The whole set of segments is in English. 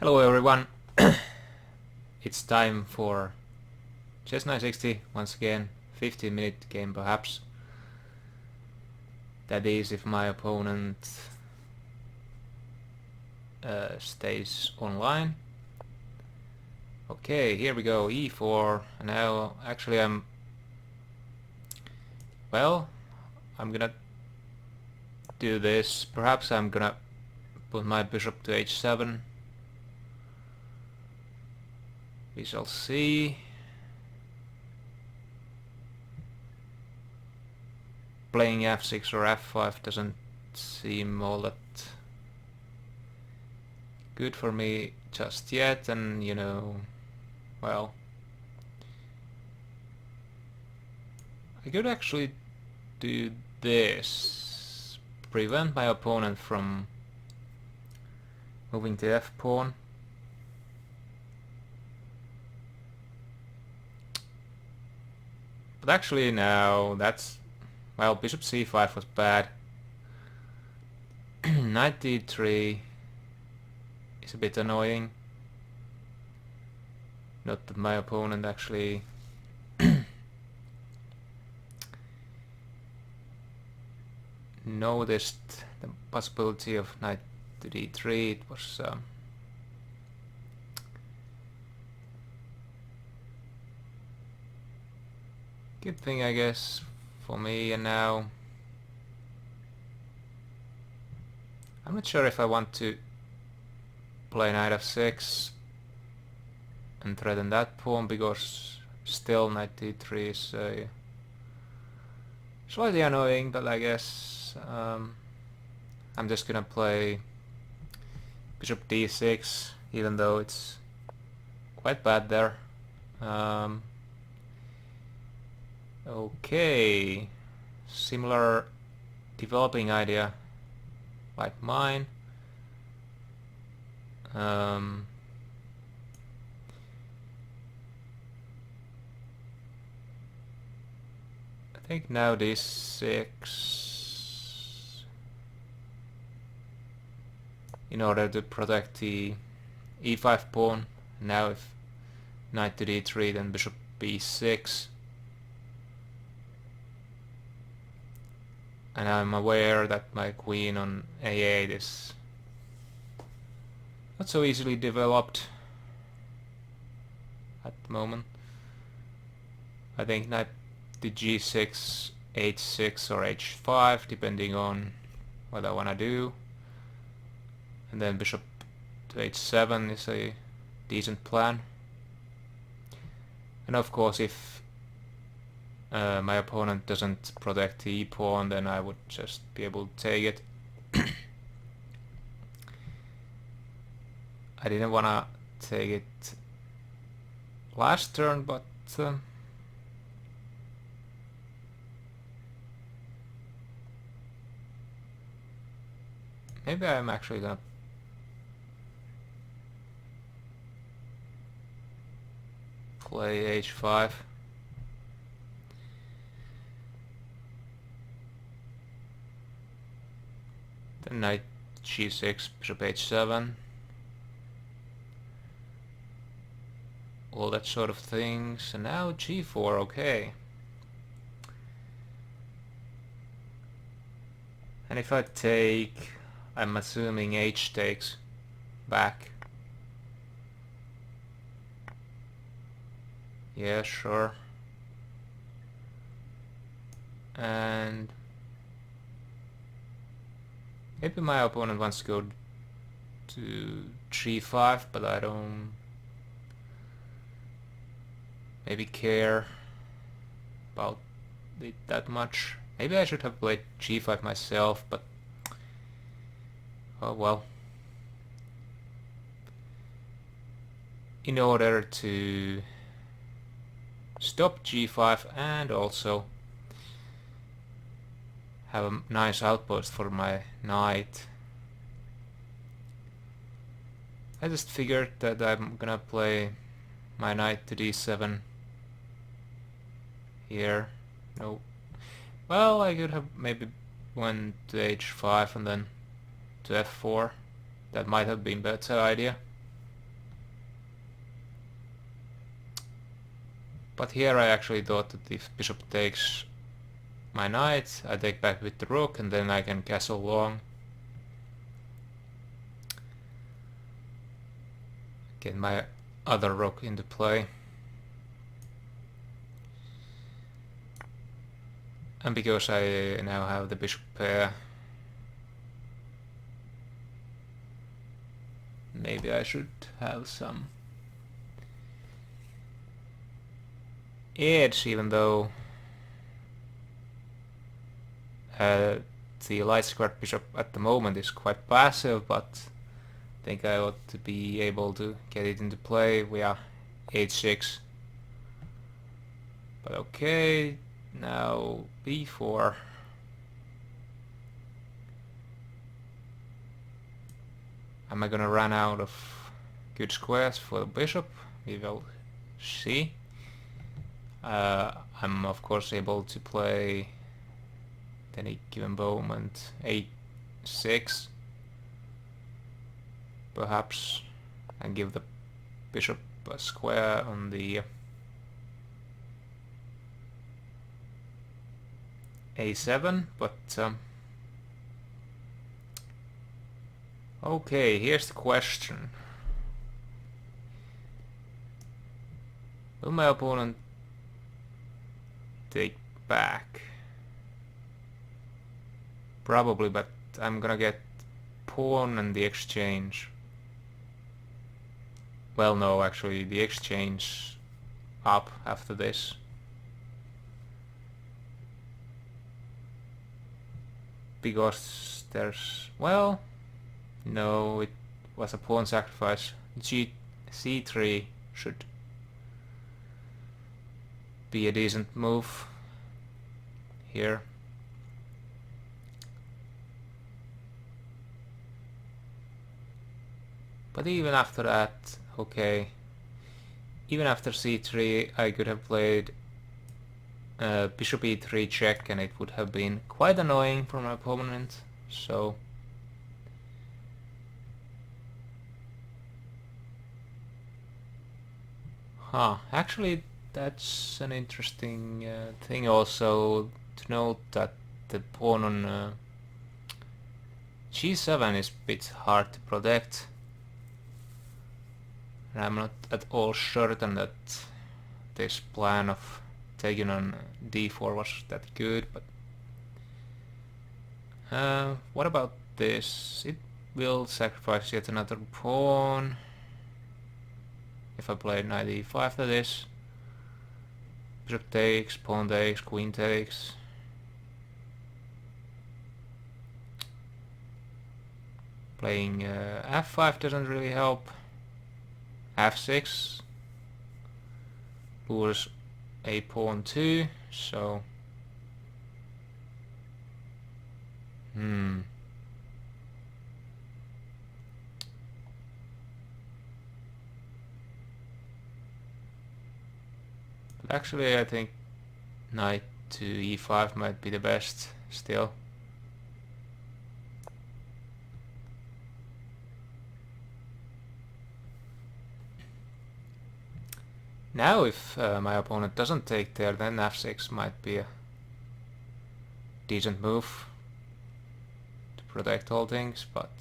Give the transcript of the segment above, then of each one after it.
Hello everyone, it's time for Chess960 once again, 15-minute game perhaps. That is if my opponent stays online. Okay, here we go, e4. Now actually I'm gonna do this. Perhaps I'm gonna put my bishop to h7. We shall see. Playing f6 or f5 doesn't seem all that good for me just yet, and well, I could actually do this, prevent my opponent from moving to f-pawn. But actually now that's, well, bishop c5 was bad. Knight d3 is a bit annoying. Not that my opponent actually noticed the possibility of knight to d3. It was good thing, I guess, for me. And now I'm not sure if I want to play knight f6 and threaten that pawn, because still knight d3 is slightly annoying, but I guess I'm just gonna play bishop d6, even though it's quite bad there. Okay, similar developing idea like mine. I think now d6 in order to protect the e5 pawn. Now if knight to d3, then bishop b6. And I'm aware that my queen on a8 is not so easily developed at the moment. I think knight to g6, h6 or h5, depending on what I want to do. And then bishop to h7 is a decent plan. And of course, if my opponent doesn't protect the e-pawn, then I would just be able to take it. I didn't want to take it last turn, but maybe I'm actually gonna play h5. Then knight g6, bishop h7. All that sort of things. And now g4, okay. And if I take, I'm assuming h takes back. Yeah, sure. And maybe my opponent wants to go to g5, but I don't maybe care about it that much. Maybe I should have played g5 myself, but oh well. In order to stop g5 and also have a nice outpost for my knight, I just figured that I'm gonna play my knight to d7 here. No. Well, I could have maybe went to h5 and then to f4. That might have been a better idea. But here I actually thought that if bishop takes my knight, I take back with the rook and then I can castle long. Get my other rook into play. And because I now have the bishop pair, maybe I should have some edge, even though the light squared bishop at the moment is quite passive, but I think I ought to be able to get it into play via h6. But okay, now b4. Am I gonna run out of good squares for the bishop? We will see. I'm of course able to play at any given moment a6 perhaps, and give the bishop a square on the a7, but okay, here's the question. Will my opponent take back? Probably, but I'm gonna get pawn and the exchange. Well, no, actually the exchange up after this. Because there's, well, no, it was a pawn sacrifice. c3 should be a decent move here. But even after that, okay, even after c3 I could have played bishop e3 check and it would have been quite annoying for my opponent, so actually that's an interesting thing also to note, that the pawn on g7 is a bit hard to protect. And I'm not at all certain that this plan of taking on d4 was that good, but what about this? It will sacrifice yet another pawn. If I play knight e5 after this, bishop takes, pawn takes, queen takes. Playing f5 doesn't really help. f6 lures a pawn too, so but actually I think knight to e5 might be the best still. Now if my opponent doesn't take there, then f6 might be a decent move to protect all things, but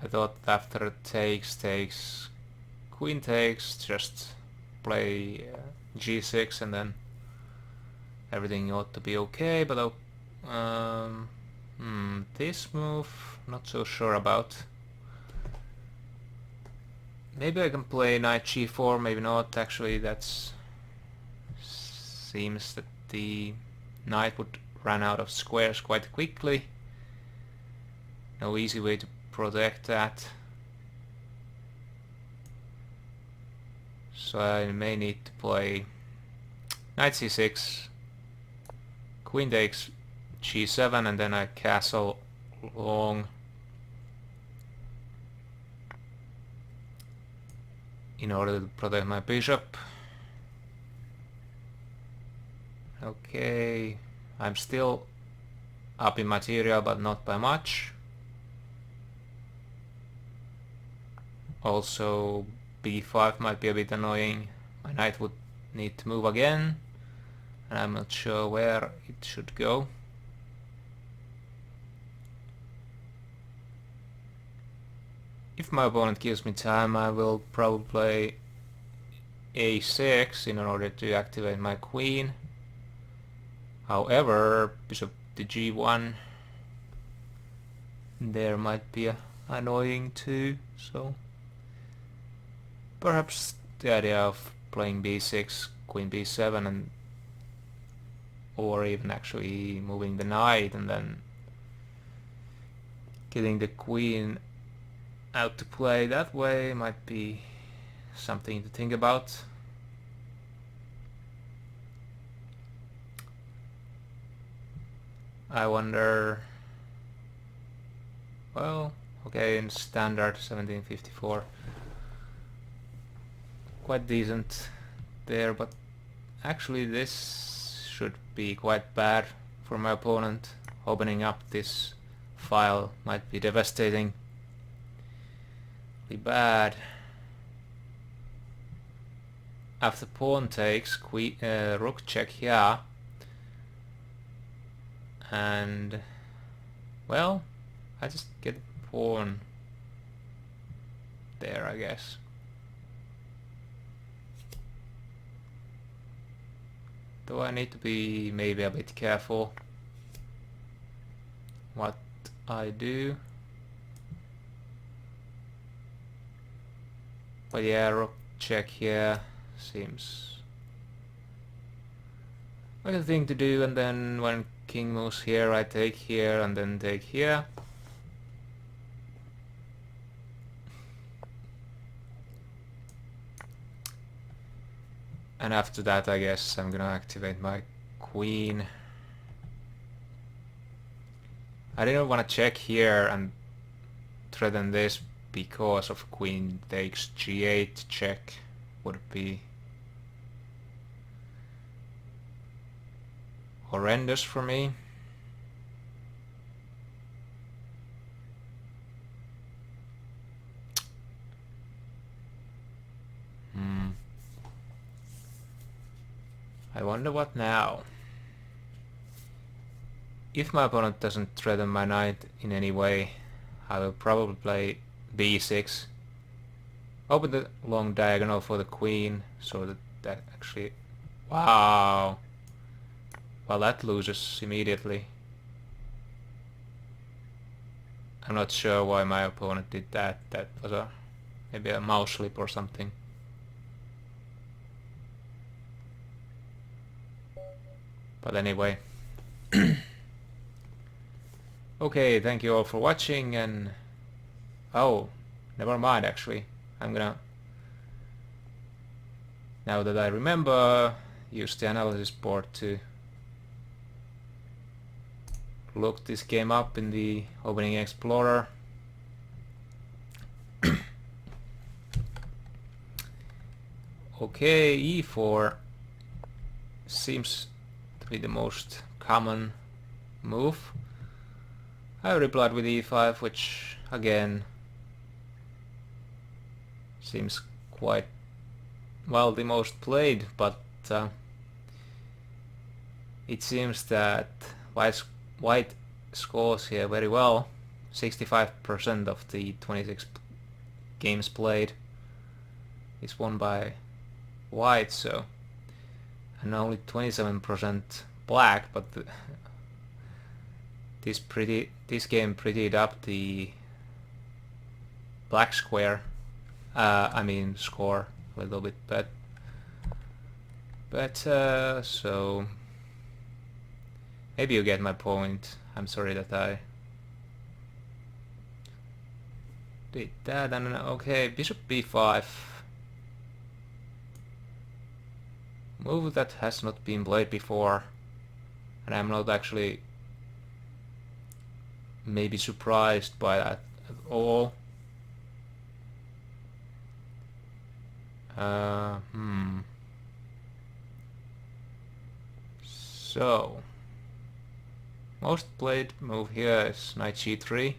I thought after takes, queen takes, just play g6 and then everything ought to be okay, but this move, not so sure about. Maybe I can play knight g4, maybe not. Actually, that's seems that the knight would run out of squares quite quickly. No easy way to protect that. So I may need to play knight c6, queen takes g7, and then I castle long in order to protect my bishop. Okay, I'm still up in material, but not by much. Also, b5 might be a bit annoying. My knight would need to move again, and I'm not sure where it should go. If my opponent gives me time, I will probably play a6 in order to activate my queen. However, bishop to g1 there might be annoying too, so perhaps the idea of playing b6, queen b7, and or even actually moving the knight and then getting the queen out to play that way might be something to think about. I wonder, well, okay, in standard 1754 quite decent there, but actually this should be quite bad for my opponent. Opening up this file might be devastatingly bad. After pawn takes, rook check here, and well, I just get pawn there, I guess. Though I need to be maybe a bit careful what I do. But yeah, rook check here seems like a thing to do, and then when king moves here, I take here and then take here. And after that, I guess I'm gonna activate my queen. I didn't want to check here and threaten this because of queen takes g8 check would be horrendous for me. I wonder what now. If my opponent doesn't threaten my knight in any way, I will probably play b6. Open the long diagonal for the queen, so that actually... Wow! Well, that loses immediately. I'm not sure why my opponent did that. That was maybe a mouse slip or something. But anyway. Okay, thank you all for watching, and... Oh, never mind actually. I'm gonna... Now that I remember, use the analysis board to look this game up in the Opening Explorer. Okay, e4 seems to be the most common move. I replied with e5, which again seems quite well the most played, but it seems that white scores here very well. 65% of the 26 games played is won by white, so, and only 27% black, but this game prettied up the black square, I mean score a little bit better, so maybe you get my point. I'm sorry that I did that. And okay, bishop b5, move that has not been played before, and I'm not actually maybe surprised by that at all. So most played move here is knight g3,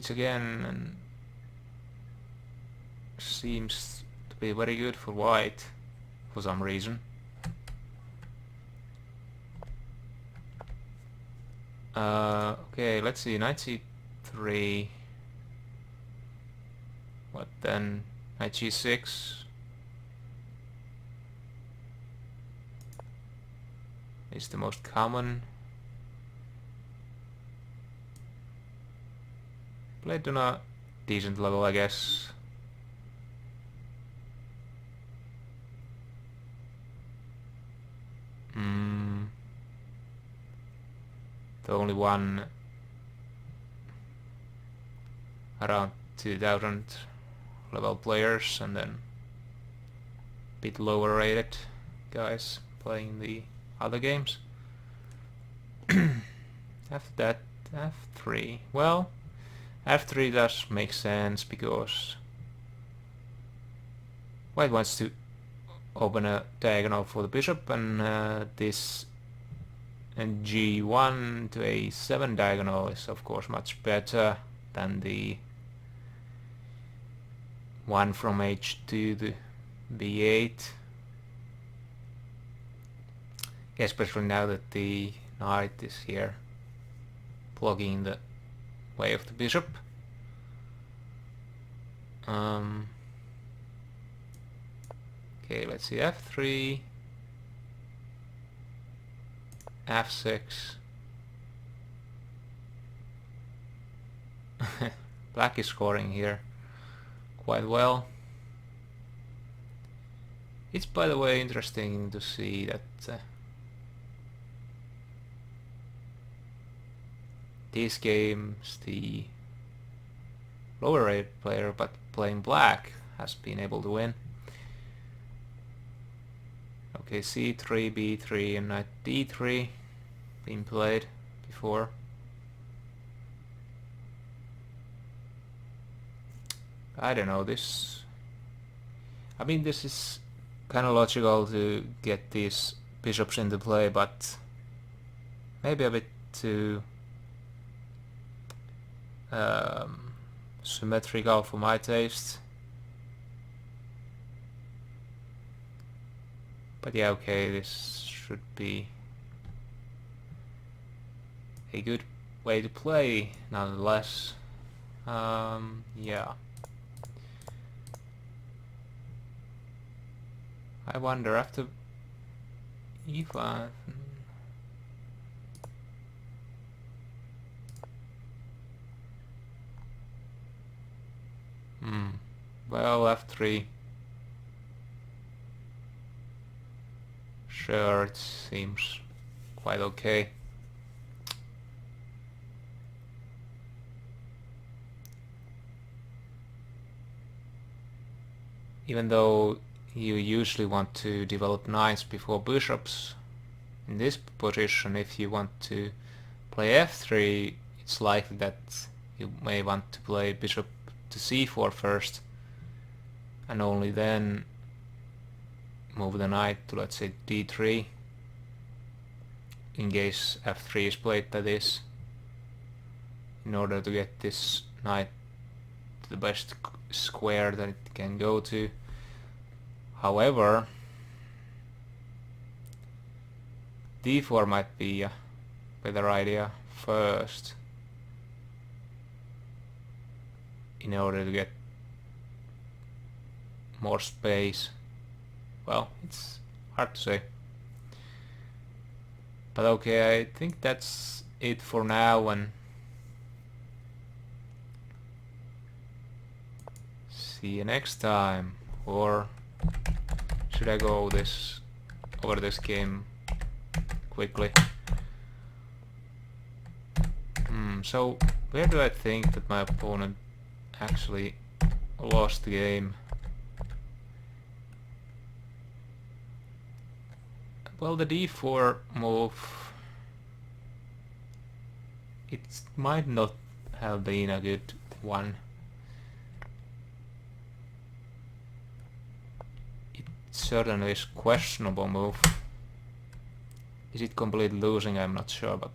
which again seems to be very good for white for some reason. Okay, let's see, knight c3. What then? Knight g6. Is the most common. Played on a decent level, I guess. The only one around 2000 level players, and then a bit lower rated guys playing the other games. After that, f3. Well, f3 does make sense because white wants to open a diagonal for the bishop, and this and g1 to a7 diagonal is of course much better than the one from h2 to b8, especially now that the knight is here blocking the way of the bishop. Okay, let's see, f3, f6. Black is scoring here quite well. It's, by the way, interesting to see that these games the lower rated player but playing black has been able to win. Okay, c3, b3 and knight d3 been played before. I don't know, this... I mean, this is kind of logical to get these bishops into play, but maybe a bit too symmetrical for my taste. But yeah, okay, this should be a good way to play nonetheless. Yeah. I wonder after e5. Well, f3. Sure, it seems quite okay. Even though you usually want to develop knights before bishops, in this position, if you want to play f3, it's likely that you may want to play bishop to c4 first, and only then move the knight to, let's say, d3, in case f3 is played by this, in order to get this knight to the best square that it can go to. However, d4 might be a better idea first, in order to get more space. Well, it's hard to say. But okay, I think that's it for now, and see you next time. Or should I go over this game quickly? So where do I think that my opponent actually lost the game? Well, the d4 move, it might not have been a good one. It certainly is a questionable move. Is it completely losing? I'm not sure, but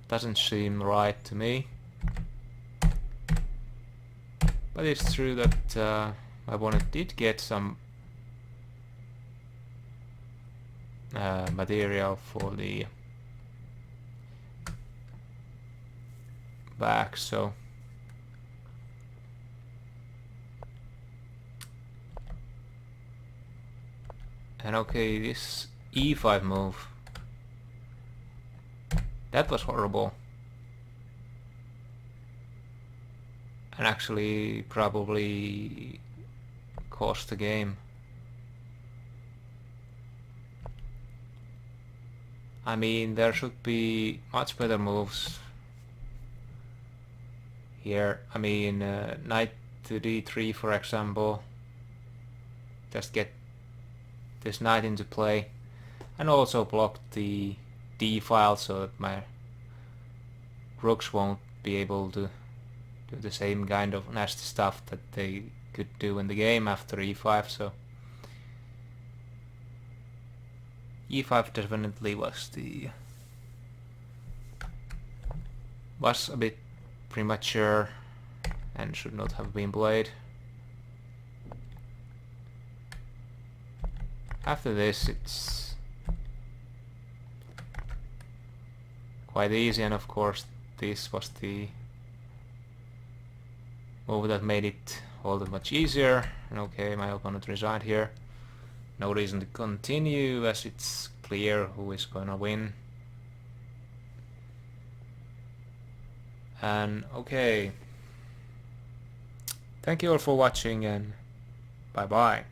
doesn't seem right to me. But it's true that my opponent did get some material for the back, so and okay, this e5 move, that was horrible, and actually probably cost the game. I mean, there should be much better moves here. I mean, knight to d3, for example. Just get this knight into play, and also block the d file so that my rooks won't be able to do the same kind of nasty stuff that they could do in the game after e5. So e5 definitely was a bit premature and should not have been played. After this it's quite easy, and of course this was the move that made it all that much easier. And okay, my opponent resigned here. No reason to continue, as it's clear who is gonna win. And okay, thank you all for watching, and bye bye.